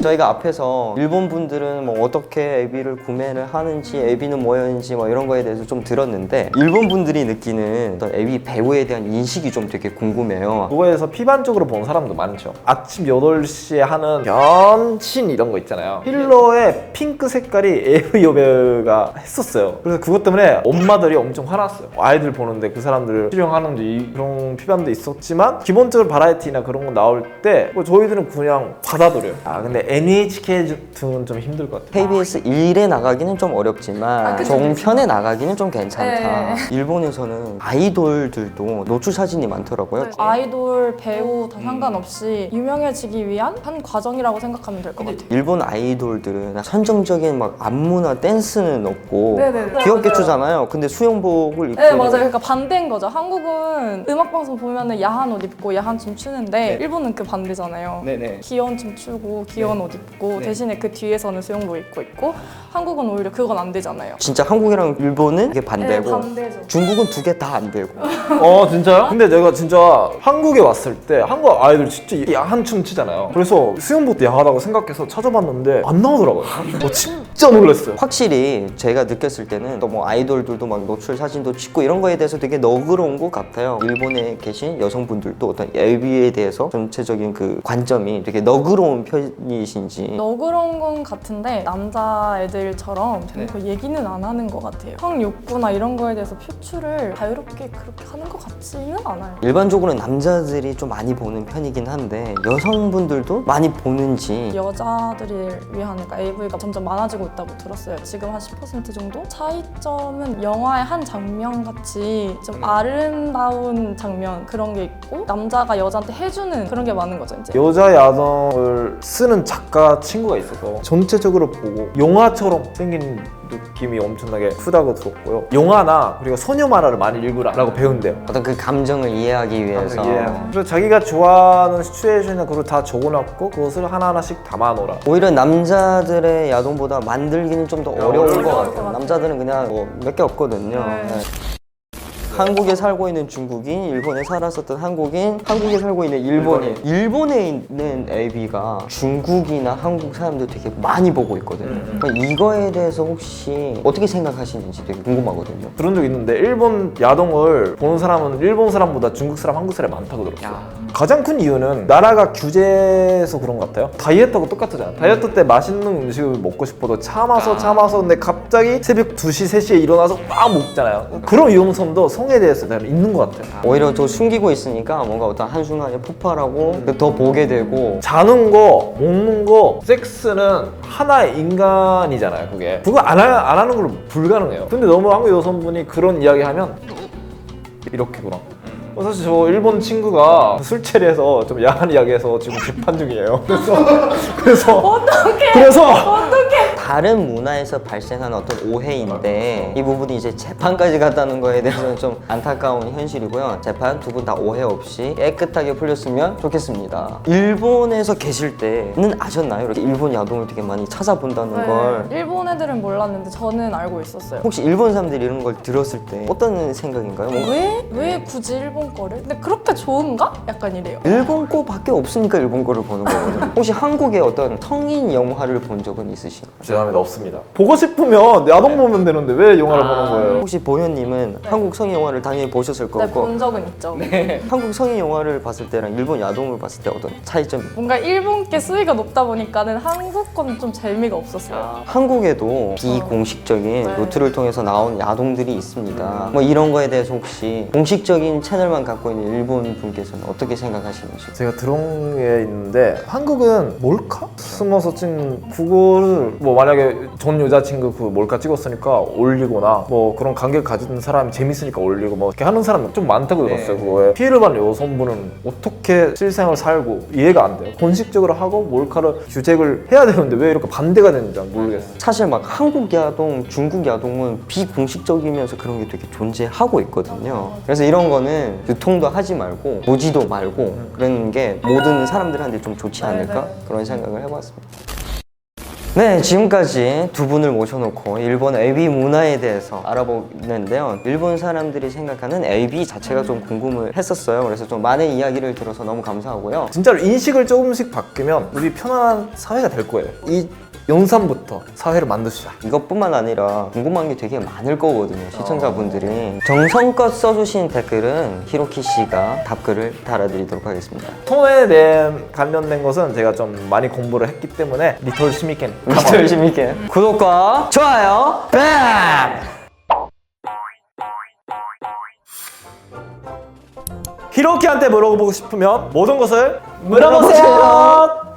저희가 앞에서 일본 분들은 뭐 어떻게 AB를 구매를 하는지, AB는 뭐였는지 뭐 이런 거에 대해서 좀 들었는데, 일본 분들이 느끼는 어떤 AB 배우에 대한 인식이 좀 되게 궁금해요. 그거에서 피반적으로 본 사람도 많죠. 아침 8시에 하는 변신 이런 거 있잖아요. 필러에 핑크 색깔이 AV 여배우가 했었어요. 그래서 그것 때문에 엄마들이 엄청 화났어요. 아이들 보는데 그 사람들 실형하는지 이런 피반도 있었지만, 기본적으로 바라에티나 그런 거 나올 때 저희들은 그냥 받아들여요. 근데 NHK는 좀 힘들 것 같아요. KBS 1에 나가기는 좀 어렵지만 종편에 나가기는 좀 괜찮다. 일본에서는 아이돌들도 노출 사진이 많더라고요. 아이돌, 배우 다 상관없이 유명해지기 위한 한 과정이라고 생각하면 될 것 같아요. 일본 아이돌들은 선정적인 막 안무나 댄스는 없고 네네네. 귀엽게 맞아요. 추잖아요. 근데 수영복을 입고. 네, 맞아요. 그러니까 반대인 거죠. 한국은 음악방송 보면은 야한 옷 입고 야한 춤 추는데 일본은 그 반대잖아요. 네네. 귀여운 춤 추고 귀여운 옷 입고 대신에 그 뒤에서는 수영복 입고 있고, 한국은 오히려 그건 안 되잖아요. 진짜 한국이랑 일본은 이게 반대고, 반대죠. 중국은 두 개 다 안 되고. 진짜요? 근데 내가 진짜 한국에 왔을 때 한국 아이들 진짜 야한 춤 추잖아요. 그래서 수영복도 야하다고 생각해서 찾아봤는데 안 나오더라고요. 진짜 놀랐어요. 확실히 제가 느꼈을 때는 또 뭐 아이돌들도 막 노출 사진도 찍고 이런 거에 대해서 되게 너그러운 것 같아요. 일본에 계신 여성분들도 어떤 AB에 대해서 전체적인 그 관점이 되게 너그러운 편이신지. 너그러운 건 같은데 남자애들처럼 그 얘기는 안 하는 것 같아요. 성욕구나 이런 거에 대해서 표출을 자유롭게 그렇게 하는 것 같지는 않아요. 일반적으로는 남자들이 좀 많이 보는 편이긴 한데 여성분들도 많이 보는지. 여자들을 위한 AV가 점점 많아지고 있다고 들었어요. 지금 한 10% 정도? 차이점은 영화의 한 장면 같이 좀 아름다운 장면 그런 게 있고, 남자가 여자한테 해주는 그런 게 많은 거죠, 이제. 여자 야동을 쓰는 작가 친구가 있어서 전체적으로 보고 영화처럼 생긴 느낌이 엄청나게 크다고 들었고요. 영화나 그리고 소녀 만화를 많이 읽으라고 배운대요. 어떤 그 감정을 이해하기 위해서. 그래서 자기가 좋아하는 시츄에이션이나 그걸 다 적어놨고 그것을 하나하나씩 담아놓으라. 오히려 남자들의 야동보다 만들기는 좀 더 어려울 것 같아요. 같아요. 남자들은 그냥 뭐 몇 개 없거든요. 네. 한국에 살고 있는 중국인, 일본에 살았었던 한국인, 한국에 살고 있는 일본인. 일본에 있는 AB가 중국이나 한국 사람들 되게 많이 보고 있거든요. 그러니까 이거에 대해서 혹시 어떻게 생각하시는지 되게 궁금하거든요. 그런 적 있는데, 일본 야동을 보는 사람은 일본 사람보다 중국 사람, 한국 사람이 많다고 들었어요. 가장 큰 이유는 나라가 규제해서 그런 것 같아요. 다이어트하고 똑같잖아요. 다이어트 때 맛있는 음식을 먹고 싶어도 참아서 근데 갑자기 새벽 2시, 3시에 일어나서 막 먹잖아요. 그런 위험성도 성에 대해서 있는 것 같아요. 오히려 더 숨기고 있으니까 뭔가 어떤 한순간에 폭발하고 더 보게 되고. 자는 거, 먹는 거, 섹스는 하나의 인간이잖아요, 그게. 그거 안 하는 걸로 불가능해요. 근데 너무 한국 여성분이 그런 이야기 하면 이렇게구나. 사실 저 일본 친구가 술취를 해서 좀 야한 이야기해서 지금 재판 중이에요. 그래서 다른 문화에서 발생한 어떤 오해인데 이 부분이 이제 재판까지 갔다는 거에 대해서는 좀 안타까운 현실이고요. 재판 두 분 다 오해 없이 깨끗하게 풀렸으면 좋겠습니다. 일본에서 계실 때는 아셨나요? 이렇게 일본 야동을 되게 많이 찾아본다는 걸. 일본 애들은 몰랐는데 저는 알고 있었어요. 혹시 일본 사람들이 이런 걸 들었을 때 어떤 생각인가요? 뭔가 왜 굳이 일본 거를? 근데 그렇게 좋은가? 약간 이래요. 일본 거밖에 없으니까 일본 거를 보는 거거든요. 혹시 한국의 어떤 성인 영화를 본 적은 있으신가요? 죄송합니다, 없습니다. 보고 싶으면 야동 보면 되는데 왜 영화를 보는 거예요? 혹시 보현님은 한국 성인 영화를 당연히 보셨을 네, 거고, 본 적은 있죠. 한국 성인 영화를 봤을 때랑 일본 야동을 봤을 때 어떤 차이점이? 뭔가 일본 게 수위가 높다 보니까는 한국 거는 좀 재미가 없었어요. 한국에도 비공식적인 루트를 통해서 나온 야동들이 있습니다. 뭐 이런 거에 대해서 혹시 공식적인 채널만 갖고 있는 일본 분께서는 어떻게 생각하시는지? 제가 들은 게 있는데, 한국은 몰카? 숨어서 찍는 그거를 뭐 만약에 전 여자친구 그 몰카 찍었으니까 올리거나 뭐 그런 관계를 가진 사람이 재밌으니까 올리고 뭐 이렇게 하는 사람이 좀 많다고 들었어요. 그거에 피해를 받는 여성분은 어떻게 실생활 살고 이해가 안 돼요. 본식적으로 하고 몰카를 규제를 해야 되는데 왜 이렇게 반대가 되는지 모르겠어요. 사실 막 한국 야동, 중국 야동은 비공식적이면서 그런 게 되게 존재하고 있거든요. 그래서 이런 거는 유통도 하지 말고 보지도 말고 그러는 게 모든 사람들한테 좀 좋지 않을까? 그런 생각을 해봤습니다. 네, 지금까지 두 분을 모셔놓고 일본 AV 문화에 대해서 알아보는데요. 일본 사람들이 생각하는 AV 자체가 좀 궁금을 했었어요. 그래서 좀 많은 이야기를 들어서 너무 감사하고요. 진짜로 인식을 조금씩 바뀌면 우리 편안한 사회가 될 거예요. 이 영상부터 사회를 만드시자. 이것뿐만 아니라 궁금한 게 되게 많을 거거든요, 시청자분들이. 정성껏 써주신 댓글은 히로키 씨가 답글을 달아드리도록 하겠습니다. 손에 대한 관련된 것은 제가 좀 많이 공부를 했기 때문에 리톨 시미켄 더 열심히 있게 구독과 좋아요 뺨! 히로키한테 물어보고 싶으면 모든 것을 물어보세요.